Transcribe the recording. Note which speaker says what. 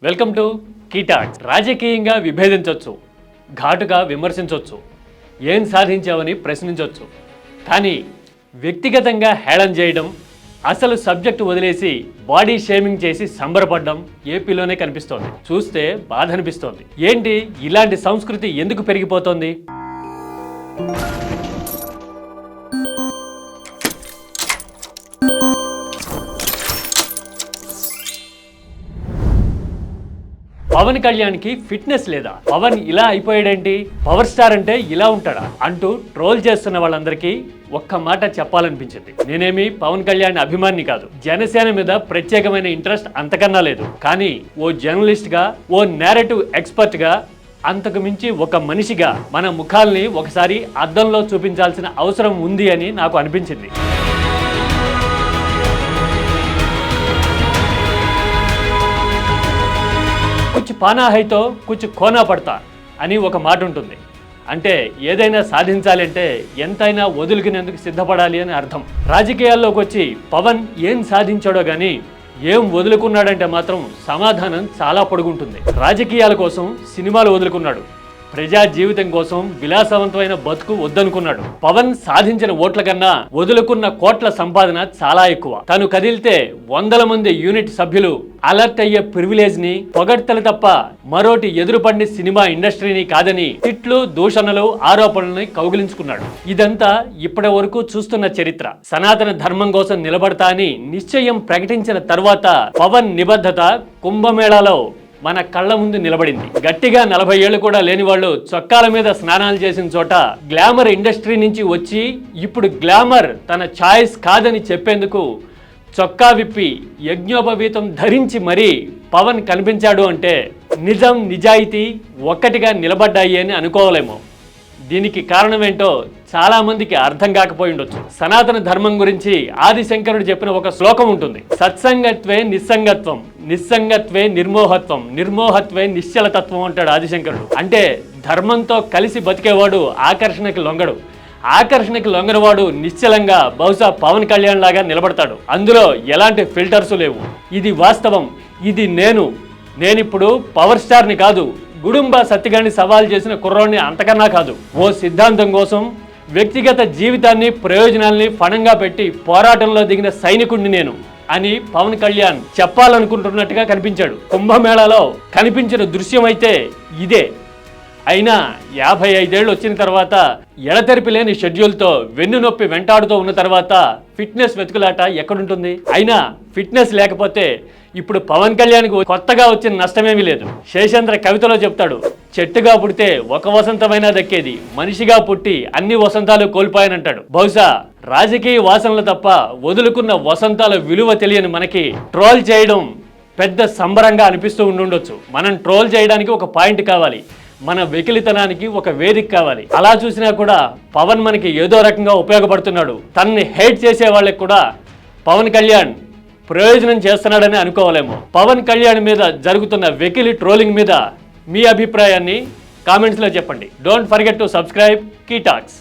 Speaker 1: Welcome to కీటాక్స్. రాజకీయంగా విభేదించవచ్చు, ఘాటుగా విమర్శించవచ్చు, ఏం సాధించావని ప్రశ్నించవచ్చు. కానీ వ్యక్తిగతంగా హేళన చేయడం, అసలు సబ్జెక్టు వదిలేసి బాడీ షేమింగ్ చేసి సంబరపడడం ఏపీలోనే కనిపిస్తోంది. చూస్తే బాధ అనిపిస్తోంది. ఏంటి ఇలాంటి సంస్కృతి ఎందుకు పెరిగిపోతోంది? పవన్ కళ్యాణ్కి ఫిట్నెస్ లేదా? పవన్ ఇలా అయిపోయాడేంటి? పవర్ స్టార్ అంటే ఇలా ఉంటాడా అంటూ ట్రోల్ చేస్తున్న వాళ్ళందరికీ ఒక్క మాట చెప్పాలనిపించింది. నేనేమి పవన్ కళ్యాణ్ అభిమాని కాదు, జనసేన మీద ప్రత్యేకమైన ఇంట్రెస్ట్ అంతకన్నా లేదు. కానీ ఓ జర్నలిస్ట్ గా, ఓ నేరేటివ్ ఎక్స్పర్ట్ గా, అంతకు మించి ఒక మనిషిగా మన ముఖాల్ని ఒకసారి అద్దంలో చూపించాల్సిన అవసరం ఉంది అని నాకు అనిపించింది. కుచ్ పానా హైతో కుచ్ కోనా పడతా అని ఒక మాట ఉంటుంది. అంటే ఏదైనా సాధించాలంటే ఎంతైనా వదులుకునేందుకు సిద్ధపడాలి అని అర్థం. రాజకీయాల్లోకి వచ్చి పవన్ ఏం సాధించాడో కానీ ఏం వదులుకున్నాడంటే మాత్రం సమాధానం చాలా పొడుగుంటుంది. రాజకీయాల కోసం సినిమాలు వదులుకున్నాడు, ప్రజా జీవితం కోసం విలాసవంతమైన బతుకు వద్దనుకున్నాడు. పవన్ సాధించిన ఓట్ల కన్నా వదులుకున్న కోట్ల సంపాదన చాలా ఎక్కువ. తను కదిలితే 100 మంది యూనిట్ సభ్యులు అలర్ట్ అయ్యే ప్రివిలేజ్ ని, పొగడ్తలు తప్ప మరోటి ఎదురుపడిన సినిమా ఇండస్ట్రీని కాదని తిట్లు, దూషణలు, ఆరోపణల్ని కౌగిలించుకున్నాడు. ఇదంతా ఇప్పటి వరకు చూస్తున్న చరిత్ర. సనాతన ధర్మం కోసం నిలబడతా అని నిశ్చయం ప్రకటించిన తర్వాత పవన్ నిబద్ధత కుంభమేళాలో మన కళ్ళ ముందు నిలబడింది. గట్టిగా 40 ఏళ్ళు కూడా లేని వాళ్ళు చొక్కాల మీద స్నానాలు చేసిన చోట గ్లామర్ ఇండస్ట్రీ నుంచి వచ్చి ఇప్పుడు గ్లామర్ తన ఛాయిస్ కాదని చెప్పేందుకు చొక్కా విప్పి యజ్ఞోపవీతం ధరించి మరీ పవన్ కనిపించాడు అంటే నిజం, నిజాయితీ ఒక్కటిగా నిలబడ్డాయి అని అనుకోవాలేమో. దీనికి కారణమేంటో చాలా మందికి అర్థం కాకపోయి ఉండొచ్చు. సనాతన ధర్మం గురించి ఆదిశంకరుడు చెప్పిన ఒక శ్లోకం ఉంటుంది. సత్సంగత్వే నిస్సంగత్వం, నిస్సంగత్వే నిర్మోహత్వం, నిర్మోహత్వే నిశ్చలతత్వం అంటాడు ఆదిశంకరుడు. అంటే ధర్మంతో కలిసి బతికేవాడు ఆకర్షణకి లొంగడు, ఆకర్షణకి లొంగనవాడు నిశ్చలంగా బహుశా పవన్ కళ్యాణ్ లాగా నిలబడతాడు. అందులో ఎలాంటి ఫిల్టర్స్ లేవు. ఇది వాస్తవం. ఇది నేనిప్పుడు పవర్ స్టార్ని కాదు, గుడుంబ సత్తిగాన్ని సవాల్ చేసిన కుర్రోడ్ని అంతకన్నా కాదు. ఓ సిద్ధాంతం కోసం వ్యక్తిగత జీవితాన్ని, ప్రయోజనాల్ని ఫణంగా పెట్టి పోరాటంలో దిగిన సైనికుడిని నేను అని పవన్ కళ్యాణ్ చెప్పాలనుకుంటున్నట్టుగా కనిపించాడు. కుంభమేళాలో కనిపించిన దృశ్యం అయితే ఇదే. అయినా 55 ఏళ్ళు వచ్చిన తర్వాత ఎడతెరిపి లేని షెడ్యూల్తో వెన్నునొప్పి వెంటాడుతూ ఉన్న తర్వాత ఫిట్నెస్ వెతుకులాట ఎక్కడుంటుంది? అయినా ఫిట్నెస్ లేకపోతే ఇప్పుడు పవన్ కళ్యాణ్కు కొత్తగా వచ్చిన నష్టమేమీ లేదు. శేషేంద్ర కవితలో చెప్తాడు, చెట్టుగా పుడితే ఒక వసంతమైనా దక్కేది, మనిషిగా పుట్టి అన్ని వసంతాలు కోల్పోయానంటాడు. బహుశా రాజకీయ వాసనలు తప్ప వదులుకున్న వసంతాల విలువ తెలియని మనకి ట్రోల్ చేయడం పెద్ద సంబరంగా అనిపిస్తూ ఉండుండొచ్చు. మనం ట్రోల్ చేయడానికి ఒక పాయింట్ కావాలి, మన వెకిలితనానికి ఒక వేదిక కావాలి. అలా చూసినా కూడా పవన్ మనకి ఏదో రకంగా ఉపయోగపడుతున్నాడు. తనని హేట్ చేసే వాళ్ళకి కూడా పవన్ కళ్యాణ్ ప్రయోజనం చేస్తున్నాడని అనుకోవాలేమో. పవన్ కళ్యాణ్ మీద జరుగుతున్న వెకిలి ట్రోలింగ్ మీద మీ అభిప్రాయాన్ని కామెంట్స్లో చెప్పండి. Don't forget to subscribe కీటాక్స్.